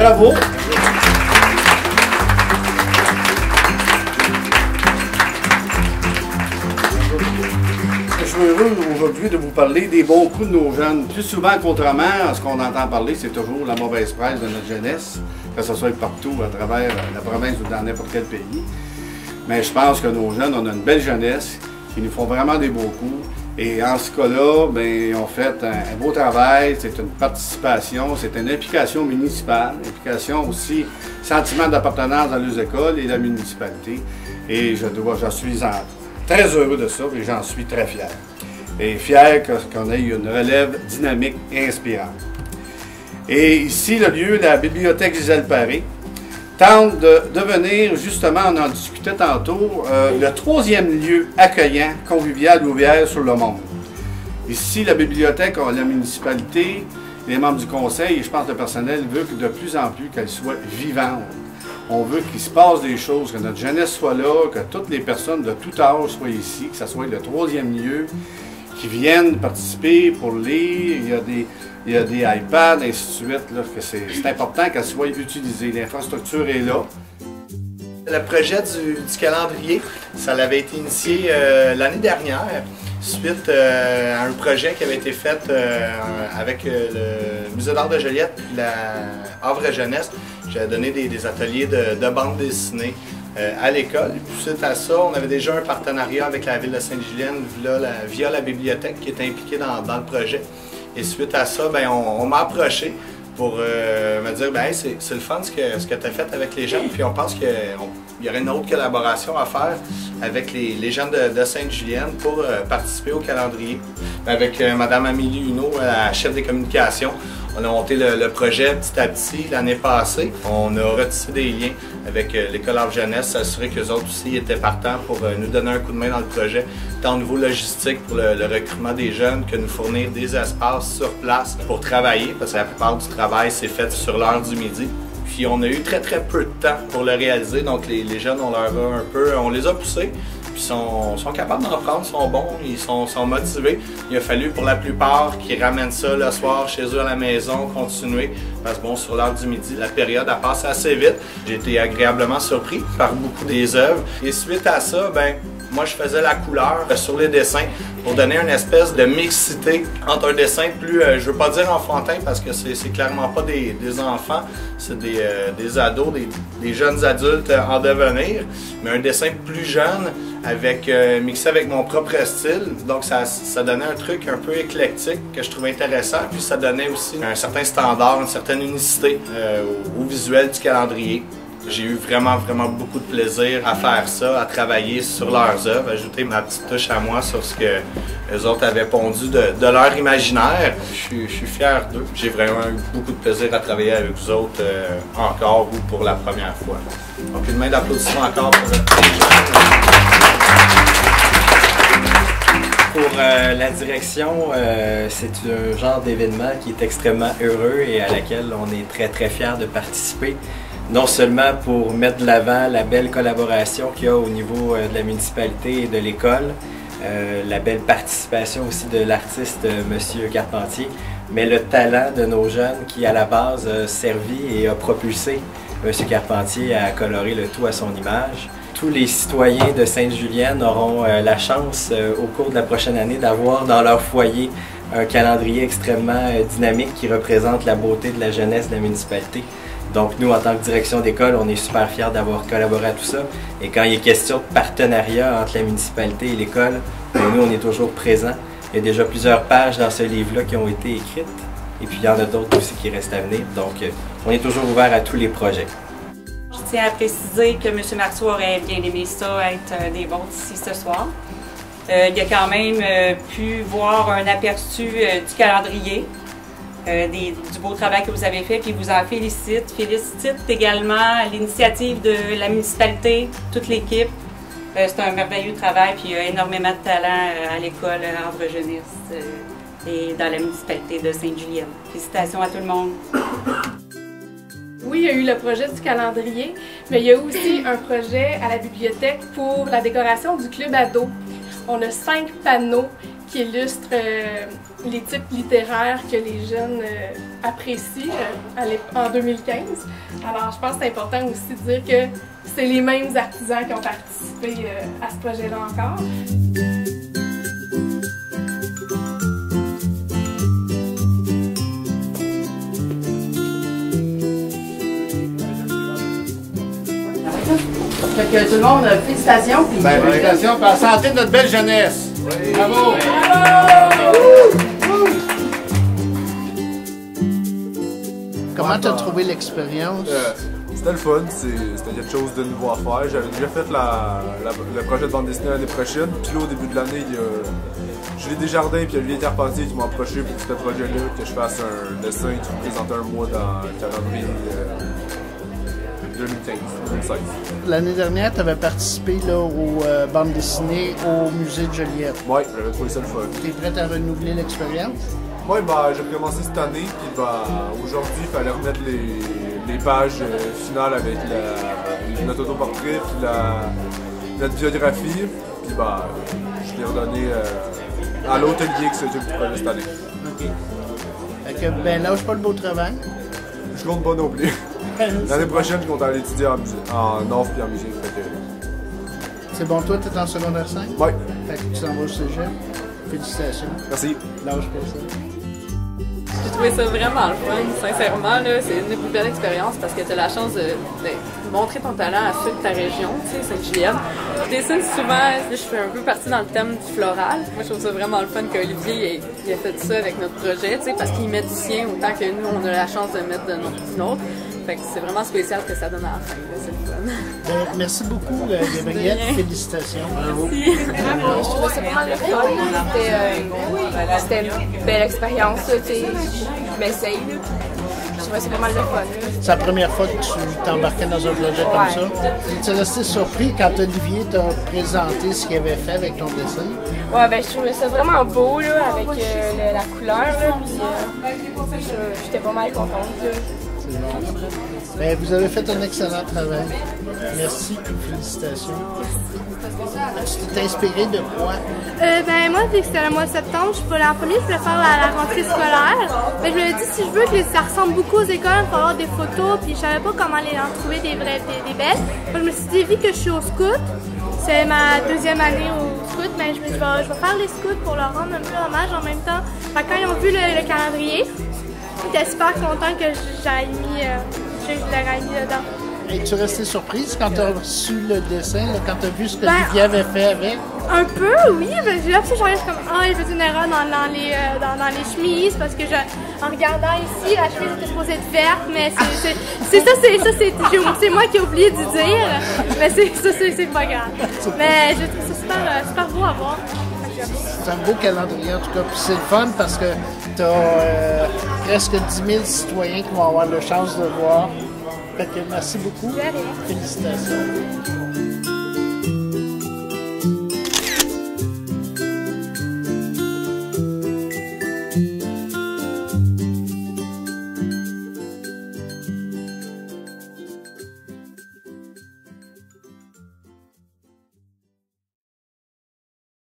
Bravo! Je suis heureux aujourd'hui de vous parler des bons coups de nos jeunes. Plus souvent qu'autrement, ce qu'on entend parler, c'est toujours la mauvaise presse de notre jeunesse, que ce soit partout à travers la province ou dans n'importe quel pays. Mais je pense que nos jeunes, on a une belle jeunesse qui nous font vraiment des beaux coups. Et en ce cas-là, ils ont fait un beau travail, c'est une participation, c'est une implication municipale, implication aussi, sentiment d'appartenance dans les écoles et la municipalité. Et je suis très heureux de ça et j'en suis très fier. Et fier qu'on ait une relève dynamique et inspirante. Et ici, le lieu, la bibliothèque Gisèle Paré, tente de devenir, justement, on en discutait tantôt, le troisième lieu accueillant, convivial, ouvert sur le monde. Ici, la bibliothèque, la municipalité, les membres du conseil et je pense le personnel veut que de plus en plus qu'elle soit vivante. On veut qu'il se passe des choses, que notre jeunesse soit là, que toutes les personnes de tout âge soient ici, que ce soit le troisième lieu, qui viennent participer pour lire. Il y a des iPads, et ainsi de suite, là, que c'est important qu'elle soit utilisée. L'infrastructure est là. Le projet du calendrier, ça avait été initié l'année dernière, suite à un projet qui avait été fait avec le Musée d'art de Joliette et la Havre Jeunesse. J'avais donné des ateliers de bande dessinée à l'école. Suite à ça, on avait déjà un partenariat avec la ville de Sainte-Julienne via la bibliothèque qui était impliquée dans le projet. Et suite à ça, on m'a approché pour me dire hey, c'est le fun ce que tu as fait avec les jeunes. Puis on pense qu'il y aurait une autre collaboration à faire avec les jeunes de Sainte-Julienne pour participer au calendrier. Avec Mme Amélie Huneau, la chef des communications, on a monté le projet petit à petit l'année passée. On a retissé des liens avec l'école Havre Jeunesse, s'assurer qu'eux autres aussi étaient partants pour nous donner un coup de main dans le projet, tant au niveau logistique pour le recrutement des jeunes que nous fournir des espaces sur place pour travailler, parce que la plupart du travail s'est fait sur l'heure du midi. Puis on a eu très peu de temps pour le réaliser, donc les jeunes, on les a poussés. Puis sont capables d'en prendre, sont bons, ils sont motivés. Il a fallu pour la plupart qu'ils ramènent ça le soir chez eux à la maison, continuer. Parce que bon, sur l'heure du midi, la période a passé assez vite. J'ai été agréablement surpris par beaucoup des œuvres. Et suite à ça, moi je faisais la couleur sur les dessins pour donner une espèce de mixité entre un dessin plus, je veux pas dire enfantin parce que c'est clairement pas des enfants, c'est des ados, des jeunes adultes en devenir, mais un dessin plus jeune mixé avec mon propre style. Donc ça donnait un truc un peu éclectique que je trouvais intéressant, puis ça donnait aussi un certain standard, une certaine unicité au visuel du calendrier. J'ai eu vraiment beaucoup de plaisir à faire ça, à travailler sur leurs œuvres, ajouter ma petite touche à moi sur ce que les autres avaient pondu de leur imaginaire. Je suis fier d'eux. J'ai vraiment eu beaucoup de plaisir à travailler avec vous autres encore ou pour la première fois. Donc une main d'applaudissement encore pour les jeunes. Pour la direction, c'est un genre d'événement qui est extrêmement heureux et à laquelle on est très fiers de participer. Non seulement pour mettre de l'avant la belle collaboration qu'il y a au niveau de la municipalité et de l'école, la belle participation aussi de l'artiste M. Carpentier, mais le talent de nos jeunes qui à la base a servi et a propulsé M. Carpentier à colorer le tout à son image. Tous les citoyens de Sainte-Julienne auront la chance au cours de la prochaine année d'avoir dans leur foyer un calendrier extrêmement dynamique qui représente la beauté de la jeunesse de la municipalité. Donc nous, en tant que direction d'école, on est super fiers d'avoir collaboré à tout ça. Et quand il est question de partenariat entre la municipalité et l'école, nous, on est toujours présents. Il y a déjà plusieurs pages dans ce livre-là qui ont été écrites. Et puis il y en a d'autres aussi qui restent à venir. Donc on est toujours ouvert à tous les projets. Je tiens à préciser que M. Marceau aurait bien aimé ça, être des vôtres ici ce soir. Il a quand même pu voir un aperçu du calendrier. Du beau travail que vous avez fait, puis vous en félicite. Félicite également l'initiative de la municipalité, toute l'équipe. C'est un merveilleux travail, puis il y a énormément de talent à l'école Havre Jeunesse et dans la municipalité de Sainte-Julienne. Félicitations à tout le monde. Oui, il y a eu le projet du calendrier, mais il y a aussi un projet à la bibliothèque pour la décoration du club ado. On a 5 panneaux qui illustre les types littéraires que les jeunes apprécient en 2015. Alors je pense que c'est important aussi de dire que c'est les mêmes artisans qui ont participé à ce projet-là encore. Fait que tout le monde, félicitations. Puis Félicitations pour la santé de notre belle jeunesse. Oui. Bravo! Comment tu as trouvé l'expérience? C'était le fun, c'était quelque chose de nouveau à faire. J'avais déjà fait le projet de bande dessinée l'année prochaine, puis là au début de l'année, il y a Julie Desjardins et Olivier Carpentier qui m'ont approché pour ce projet-là, que je fasse un dessin qui représente un mois dans le calendrier 2015-2016. L'année dernière, tu avais participé là, aux bandes dessinées au musée de Joliette. Oui, j'avais trouvé ça le fun. Tu es prête à renouveler l'expérience? Oui, j'ai commencé cette année, puis aujourd'hui, il fallait remettre les pages finales avec notre autoportrait, puis notre biographie, puis je l'ai redonné à l'hôtelier qui s'occupe du projet cette année. OK. Fait que, lâche pas le beau travail. Je compte pas non plus. L'année prochaine, je compte aller étudier en art et en musique. C'est bon, toi, tu es en secondaire 5? Oui. Fait que tu t'en vas au cégep. Félicitations. Merci. Lâche pas ça. J'ai trouvé ça vraiment le fun, sincèrement, c'est une des plus belles expériences parce que tu as la chance de montrer ton talent à ceux de ta région, tu sais, Sainte-Julienne. Je dessine souvent, je fais un peu partie dans le thème du floral. Moi, je trouve ça vraiment le fun qu'Olivier il a fait ça avec notre projet, tu sais, parce qu'il met du sien autant que nous, on a la chance de mettre de nôtre. Fait que c'est vraiment spécial que ça donne à la fin, c'est le fun. Merci beaucoup, Gabrielle. Félicitations. Merci. Je trouvais ça vraiment le fun. C'était une belle expérience. Je m'essaye. Je trouvais ça vraiment le fun. C'est la première fois que tu t'embarquais dans un projet comme ça. Tu es resté surpris quand Olivier t'a présenté ce qu'il avait fait avec ton dessin? Ouais, je trouvais ça vraiment beau là, avec la couleur. Là, puis j'étais pas mal contente. Vous avez fait un excellent travail. Merci et félicitations. Tu t'es inspiré de quoi? Moi, vu que c'était le mois de septembre, je suis pas là en premier, je voulais faire la rentrée scolaire. Mais je me dis, si je veux que ça ressemble beaucoup aux écoles, il faut avoir des photos, puis je savais pas comment en trouver des belles. Donc, je me suis dit, vu que je suis au scout, c'est ma deuxième année au scout, mais je me suis dit, je vais faire les scouts pour leur rendre un peu hommage en même temps. Quand ils ont vu le calendrier, ils étaient super contents que j'aille mis, je l'aurais mis dedans. Es-tu restée surprise quand tu as reçu le dessin, là, quand tu as vu ce que Olivier avait fait avec? Un peu, oui. J'ai là, j'arrive comme, il fait une erreur dans les chemises parce que en regardant ici, la chemise était supposée être verte, mais c'est moi qui ai oublié de dire. Mais c'est pas grave. Mais je trouve ça super beau à voir. C'est un beau calendrier en tout cas, puis c'est le fun parce que tu as presque 10 000 citoyens qui vont avoir la chance de voir. Fait que merci beaucoup. Félicitations.